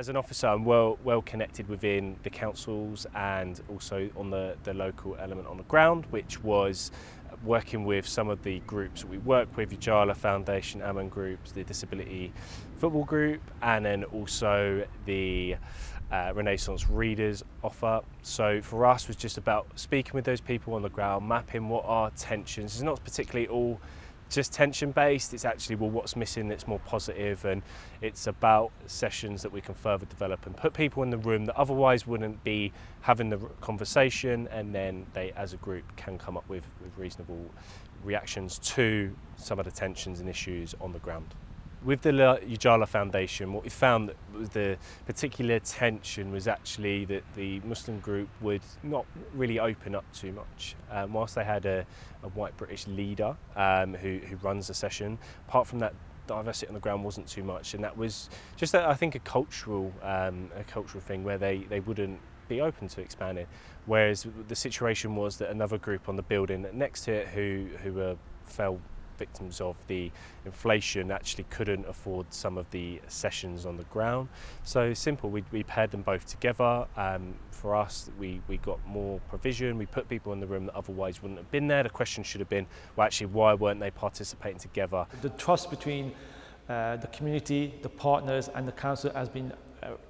As an officer, I'm well connected within the councils and also on the local element on the ground, which was working with some of the groups that we work with, Ujala Foundation, Aman Groups, the Disability Football Group, and then also the Renaissance Readers offer. So for us, it was just about speaking with those people on the ground, mapping what are tensions. It's not particularly all just tension based, it's actually, well, what's missing that's more positive, and it's about sessions that we can further develop and put people in the room that otherwise wouldn't be having the conversation, and then they as a group can come up with reasonable reactions to some of the tensions and issues on the ground. With the Ujala Foundation, what we found that was the particular tension was actually that the Muslim group would not really open up too much. Whilst they had a white British leader who runs the session, apart from that, diversity on the ground wasn't too much, and that was just, I think, a cultural thing where they wouldn't be open to expanding. Whereas the situation was that another group on the building next to it who fell victims of the inflation actually couldn't afford some of the sessions on the ground. So simple, we paired them both together. For us, we got more provision, we put people in the room that otherwise wouldn't have been there. The question should have been, well, actually, why weren't they participating together? The trust between the community, the partners and the council has been,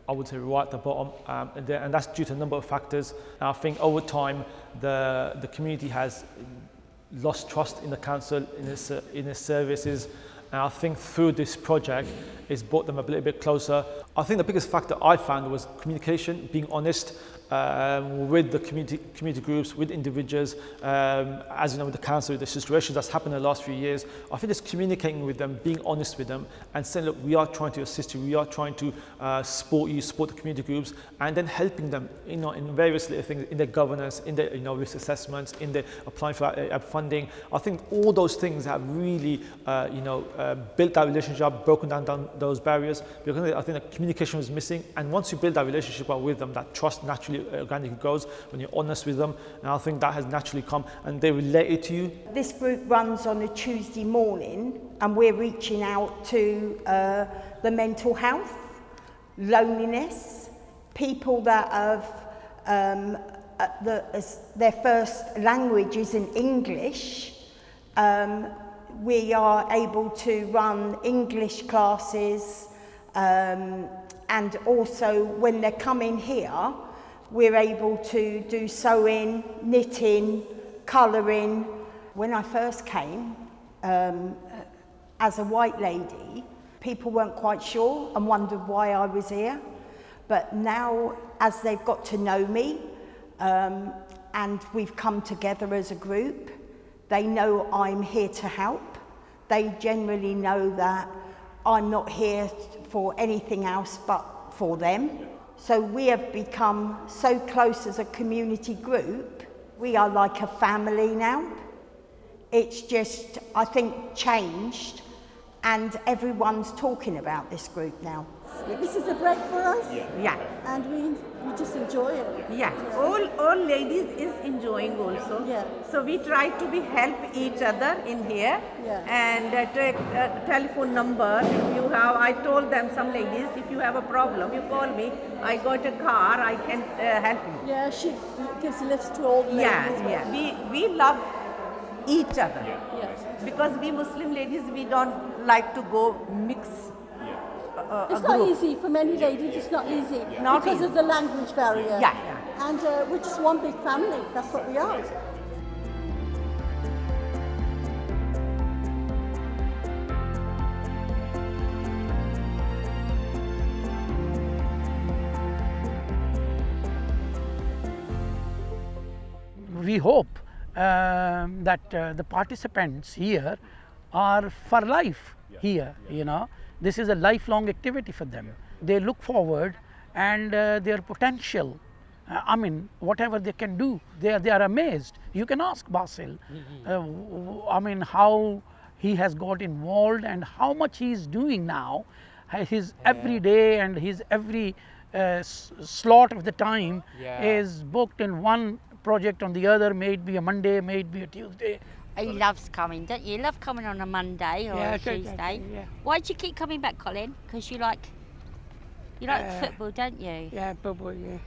I would say, right at the bottom, and that's due to a number of factors. And I think over time, the community has lost trust in the council, in its services, and I think through this project it's brought them a little bit closer. I think the biggest factor I found was communication, being honest with the community groups, with individuals. As you know, with the council, the situations that's happened in the last few years, I think it's communicating with them, being honest with them, and saying, look, we are trying to assist you, we are trying to support the community groups, and then helping them, in various little things, in their governance, in their risk assessments, in their applying for funding. I think all those things have really, built that relationship, broken down those barriers, because I think the communication was missing, and once you build that relationship with them, that trust naturally organically grows when you're honest with them, and I think that has naturally come, and they relate it to you. This group runs on a Tuesday morning, and we're reaching out to the mental health, loneliness, people that have their first language isn't English. We are able to run English classes, and also when they're coming here, we're able to do sewing, knitting, colouring. When I first came, as a white lady, people weren't quite sure and wondered why I was here. But now, as they've got to know me, and we've come together as a group, they know I'm here to help. They generally know that I'm not here for anything else but for them. So we have become so close as a community group. We are like a family now. It's just, I think, changed, and everyone's talking about this group now. This is a break for us. Yeah. And we just enjoy it. Yeah. All ladies is enjoying also. Yeah. So we try to help each other in here. Yeah. And take a telephone number. If you have, I told them, some ladies, if you have a problem, you call me. I got a car, I can help you. Yeah, she gives lifts to all the ladies. Yeah. We love each other. Yeah. Because we Muslim ladies, we don't like to go mix. It's not easy for many ladies, it's not easy Not because easy. of the language barrier. Yeah. And we're just one big family, that's what we are. We hope that the participants here are for life here, This is a lifelong activity for them. They look forward and their potential, whatever they can do, they are amazed. You can ask Basil, how he has got involved and how much he is doing now. His every day and his every slot of the time is booked in one project on the other, may it be a Monday, may it be a Tuesday. He loves coming, don't you? You love coming on a Monday or a Tuesday. Yeah. Why do you keep coming back, Colin? Because you like You like football, don't you? Yeah, football, yeah.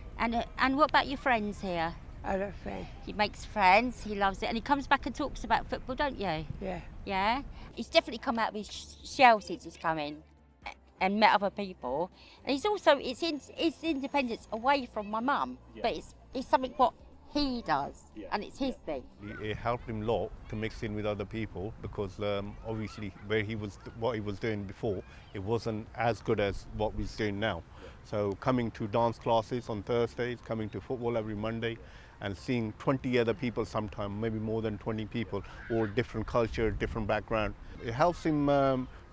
And what about your friends here? I love friends. He makes friends, he loves it, and he comes back and talks about football, don't you? Yeah. Yeah? He's definitely come out of his shell since he's come in and met other people. And he's also, it's independence away from my mum, but it's something what he does, and it's his thing. It helped him a lot to mix in with other people because obviously what he was doing before, it wasn't as good as what he's doing now. So coming to dance classes on Thursdays, coming to football every Monday, and seeing 20 other people sometime, maybe more than 20 people, all different culture, different background. It helps him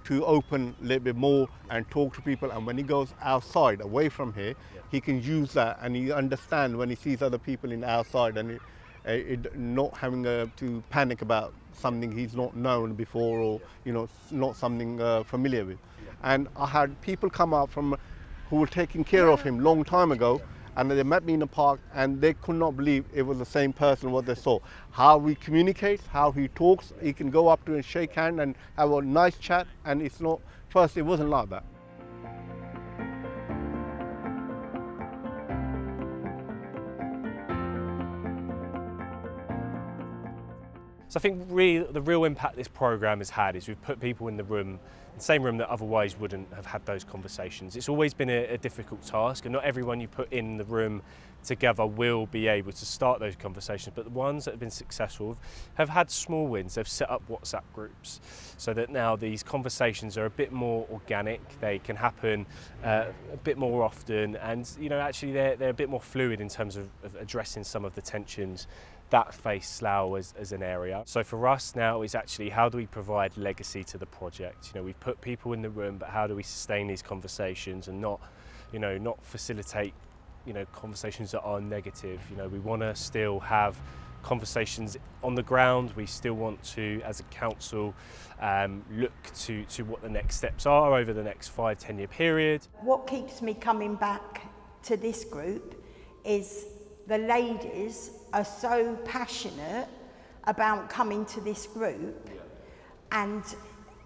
to open a little bit more and talk to people, and when he goes outside, away from here, he can use that, and he understands when he sees other people in outside, and not having to panic about something he's not known before, or not something familiar with. And I had people come up from who were taking care of him long time ago, and they met me in the park and they could not believe it was the same person what they saw. How we communicate, how he talks, he can go up to and shake hand and have a nice chat, and it's not, first it wasn't like that. So I think the real impact this programme has had is we've put people in the same room that otherwise wouldn't have had those conversations. It's always been a difficult task, and not everyone you put in the room together will be able to start those conversations, but the ones that have been successful have had small wins. They've set up WhatsApp groups so that now these conversations are a bit more organic, they can happen a bit more often, and actually they're a bit more fluid in terms of addressing some of the tensions that face Slough as an area. So for us now is actually how do we provide legacy to the project? We've put people in the room, but how do we sustain these conversations and not facilitate conversations that are negative? We want to still have conversations on the ground. We still want to, as a council, look to what the next steps are over the next 5-10 year period. What keeps me coming back to this group is the ladies are so passionate about coming to this group and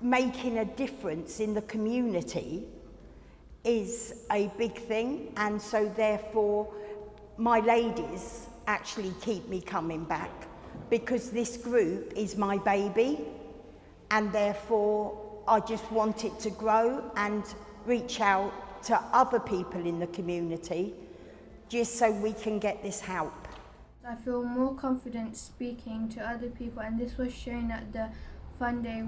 making a difference in the community is a big thing, and so therefore my ladies actually keep me coming back because this group is my baby, and therefore I just want it to grow and reach out to other people in the community just so we can get this help. I feel more confident speaking to other people, and this was shown at the fun day,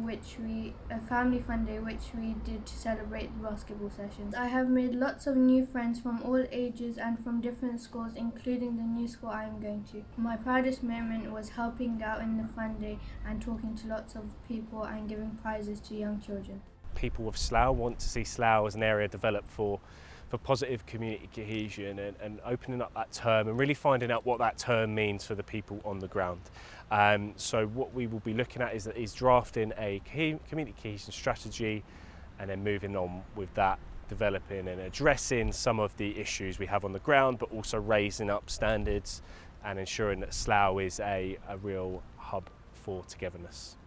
family fun day, which we did to celebrate the basketball sessions. I have made lots of new friends from all ages and from different schools, including the new school I am going to. My proudest moment was helping out in the fun day and talking to lots of people and giving prizes to young children. People of Slough want to see Slough as an area developed for positive community cohesion and opening up that term and really finding out what that term means for the people on the ground. So what we will be looking at is drafting a community cohesion strategy, and then moving on with that, developing and addressing some of the issues we have on the ground, but also raising up standards and ensuring that Slough is a real hub for togetherness.